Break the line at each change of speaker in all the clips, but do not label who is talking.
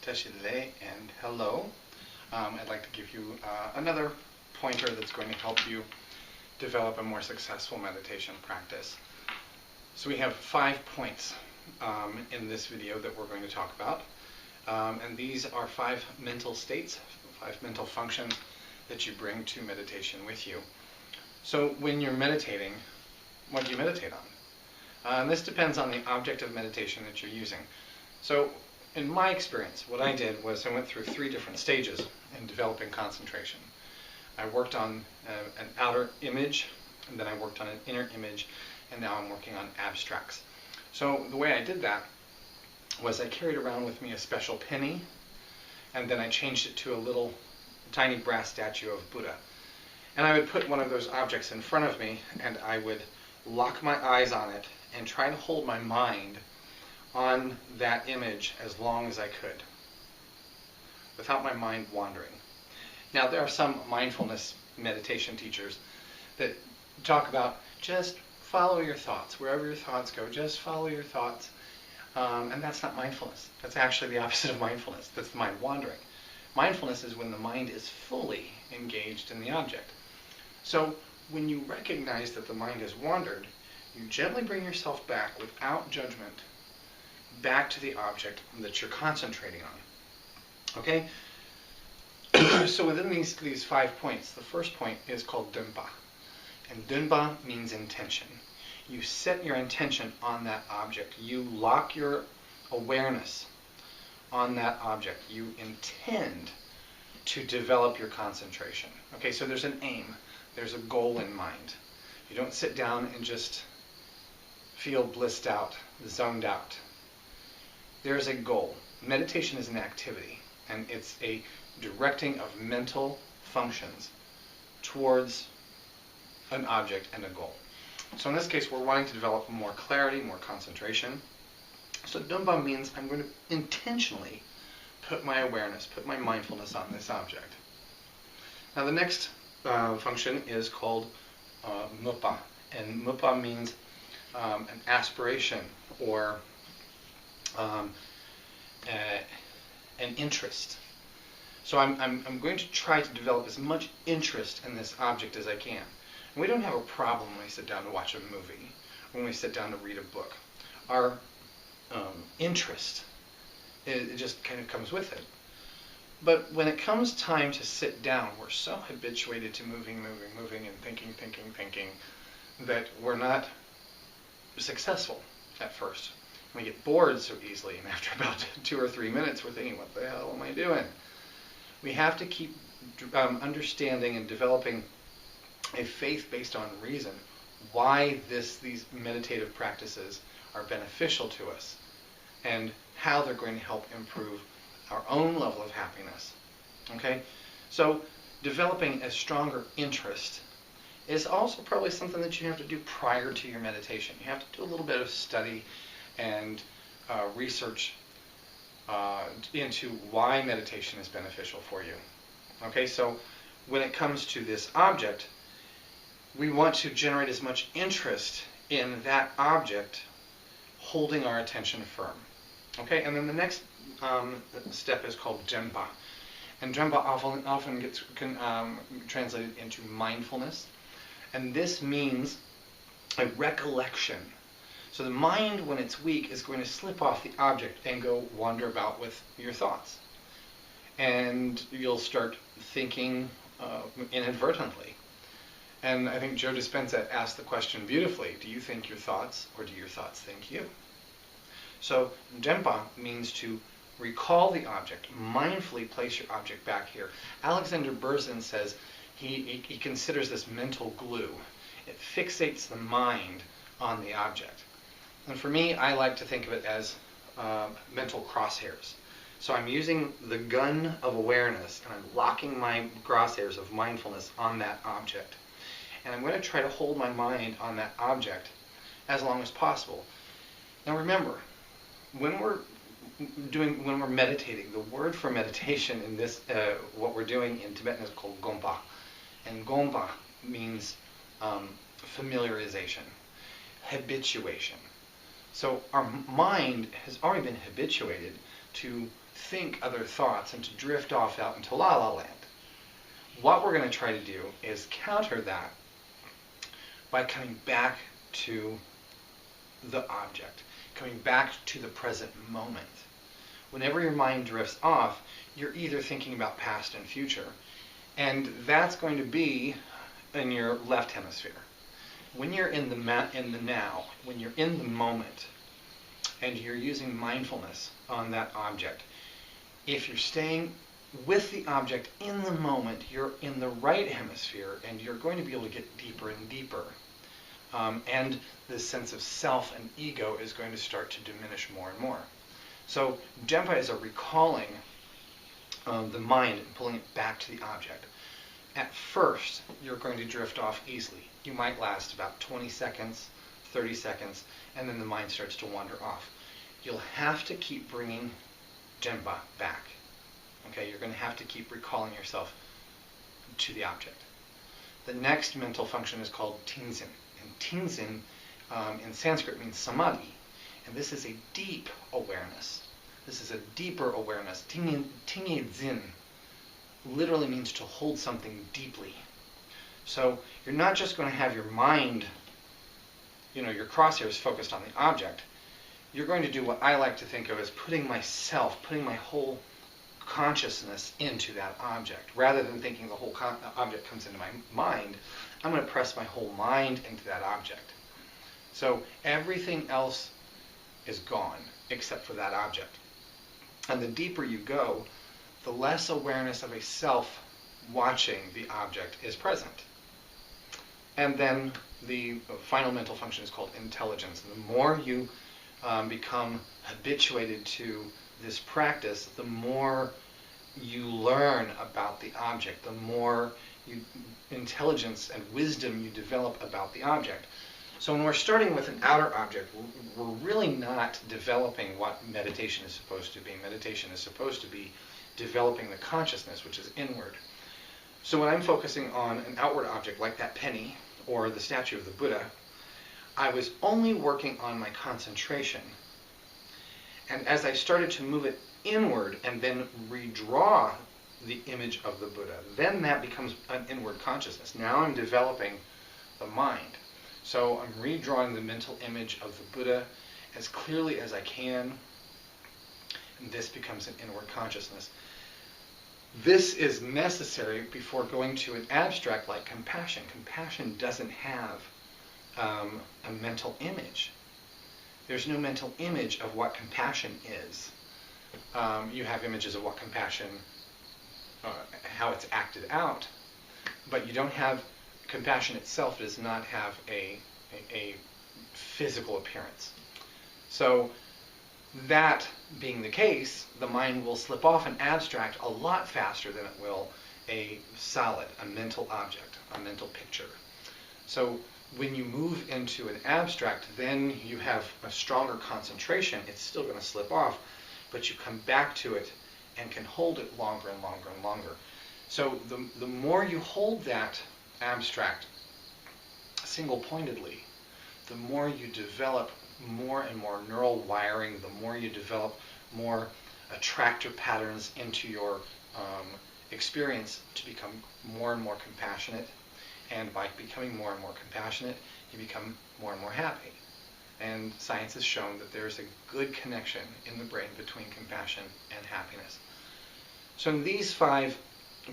Teshile and hello. I'd like to give you another pointer that's going to help you develop a more successful meditation practice. So we have 5 points in this video that we're going to talk about. And these are 5 mental states, 5 mental functions that you bring to meditation with you. So when you're meditating, what do you meditate on? This depends on the object of meditation that you're using. So in my experience, what I did was I went through 3 different stages in developing concentration. I worked on an outer image, and then I worked on an inner image, and now I'm working on abstracts. So the way I did that was I carried around with me a special penny, and then I changed it to a little tiny brass statue of Buddha. And I would put one of those objects in front of me, and I would lock my eyes on it and try to hold my mind on that image as long as I could, without my mind wandering. Now, there are some mindfulness meditation teachers that talk about just follow your thoughts. Wherever your thoughts go, just follow your thoughts. And that's not mindfulness. That's actually the opposite of mindfulness. That's the mind wandering. Mindfulness is when the mind is fully engaged in the object. So when you recognize that the mind has wandered, you gently bring yourself back without judgment back to the object that you're concentrating on. Okay? So within these 5 points, the first point is called Dunpa. And Dunpa means intention. You set your intention on that object. You lock your awareness on that object. You intend to develop your concentration. Okay, so there's an aim. There's a goal in mind. You don't sit down and just feel blissed out, zoned out. There's a goal. Meditation is an activity, and it's a directing of mental functions towards an object and a goal. So in this case, we're wanting to develop more clarity, more concentration. So Dunpa means I'm going to intentionally put my awareness, put my mindfulness on this object. Now the next function is called Mupa, and Mupa means an aspiration or an interest. So I'm going to try to develop as much interest in this object as I can. And we don't have a problem when we sit down to watch a movie, when we sit down to read a book. Our interest, it just kind of comes with it. But when it comes time to sit down, we're so habituated to moving, and thinking, that we're not successful at first. We get bored so easily, and after about 2 or 3 minutes, we're thinking, what the hell am I doing? We have to keep understanding and developing a faith based on reason why these meditative practices are beneficial to us and how they're going to help improve our own level of happiness. Okay? So developing a stronger interest is also probably something that you have to do prior to your meditation. You have to do a little bit of study and research into why meditation is beneficial for you. Okay, so when it comes to this object, we want to generate as much interest in that object, holding our attention firm. Okay, and then the next step is called Dunpa. And Dunpa often gets translated into mindfulness. And this means a recollection. So the mind, when it's weak, is going to slip off the object and go wander about with your thoughts. And you'll start thinking inadvertently. And I think Joe Dispenza asked the question beautifully, do you think your thoughts or do your thoughts think you? So Dunpa means to recall the object, mindfully place your object back here. Alexander Berzin says he considers this mental glue. It fixates the mind on the object. And for me, I like to think of it as mental crosshairs. So I'm using the gun of awareness, and I'm locking my crosshairs of mindfulness on that object. And I'm going to try to hold my mind on that object as long as possible. Now remember, when we're meditating, the word for meditation in this, what we're doing in Tibetan is called Gompa. And Gompa means familiarization, habituation. So our mind has already been habituated to think other thoughts and to drift off out into la la land. What we're going to try to do is counter that by coming back to the object, coming back to the present moment. Whenever your mind drifts off, you're either thinking about past and future, and that's going to be in your left hemisphere. When you're in the now, when you're in the moment, and you're using mindfulness on that object, if you're staying with the object in the moment, you're in the right hemisphere, and you're going to be able to get deeper and deeper. And this sense of self and ego is going to start to diminish more and more. So Genpa is a recalling the mind and pulling it back to the object. At first, you're going to drift off easily. You might last about 20 seconds, 30 seconds, and then the mind starts to wander off. You'll have to keep bringing Genpa back. Okay, you're going to have to keep recalling yourself to the object. The next mental function is called Tingzin. And Tingzin in Sanskrit means samadhi. And this is a deep awareness. This is a deeper awareness. Tingzin literally means to hold something deeply. So you're not just going to have your mind, your crosshairs focused on the object. You're going to do what I like to think of as putting my whole consciousness into that object. Rather than thinking the whole object comes into my mind, I'm going to press my whole mind into that object. So everything else is gone except for that object. And the deeper you go, the less awareness of a self watching the object is present. And then the final mental function is called intelligence. And the more you become habituated to this practice, the more you learn about the object, the more intelligence and wisdom you develop about the object. So when we're starting with an outer object, we're really not developing what meditation is supposed to be. Meditation is supposed to be developing the consciousness, which is inward. So when I'm focusing on an outward object like that penny or the statue of the Buddha, I was only working on my concentration. And as I started to move it inward and then redraw the image of the Buddha, then that becomes an inward consciousness. Now I'm developing the mind. So I'm redrawing the mental image of the Buddha as clearly as I can, and this becomes an inward consciousness. This is necessary before going to an abstract like compassion. Compassion doesn't have a mental image. There's no mental image of what compassion is. You have images of what compassion, how it's acted out, but you don't have, compassion itself does not have a physical appearance. So that being the case, the mind will slip off an abstract a lot faster than it will a solid, a mental object, a mental picture. So when you move into an abstract, then you have a stronger concentration. It's still going to slip off, but you come back to it and can hold it longer and longer and longer. So the more you hold that abstract single-pointedly, the more you develop more and more neural wiring, the more you develop more attractor patterns into your experience to become more and more compassionate. And by becoming more and more compassionate, you become more and more happy. And science has shown that there's a good connection in the brain between compassion and happiness. So in these 5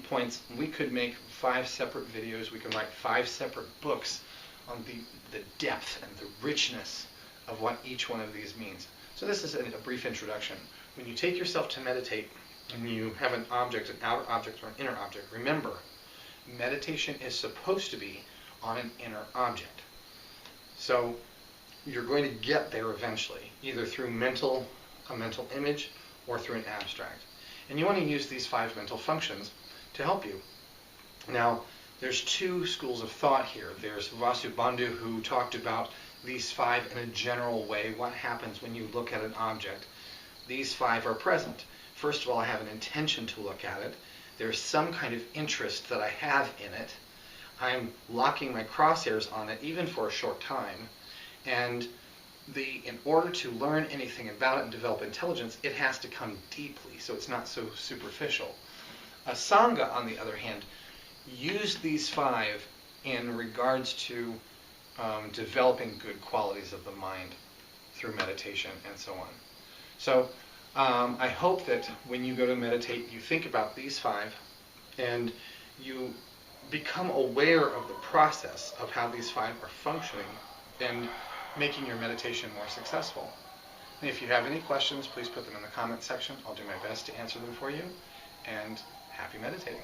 points, we could make 5 separate videos. We could write 5 separate books on the depth and the richness of what each one of these means. So this is a brief introduction. When you take yourself to meditate and you have an object, an outer object or an inner object, remember, meditation is supposed to be on an inner object. So you're going to get there eventually, either through a mental image or through an abstract. And you want to use these 5 mental functions to help you. Now, there's 2 schools of thought here. There's Vasubandhu, who talked about these 5 in a general way, what happens when you look at an object. These 5 are present. First of all, I have an intention to look at it. There's some kind of interest that I have in it. I'm locking my crosshairs on it, even for a short time. And in order to learn anything about it and develop intelligence, it has to come deeply, so it's not so superficial. Asanga, on the other hand, used these 5 in regards to developing good qualities of the mind through meditation and so on. So I hope that when you go to meditate, you think about these 5 and you become aware of the process of how these 5 are functioning and making your meditation more successful. And if you have any questions, please put them in the comment section. I'll do my best to answer them for you. And happy meditating.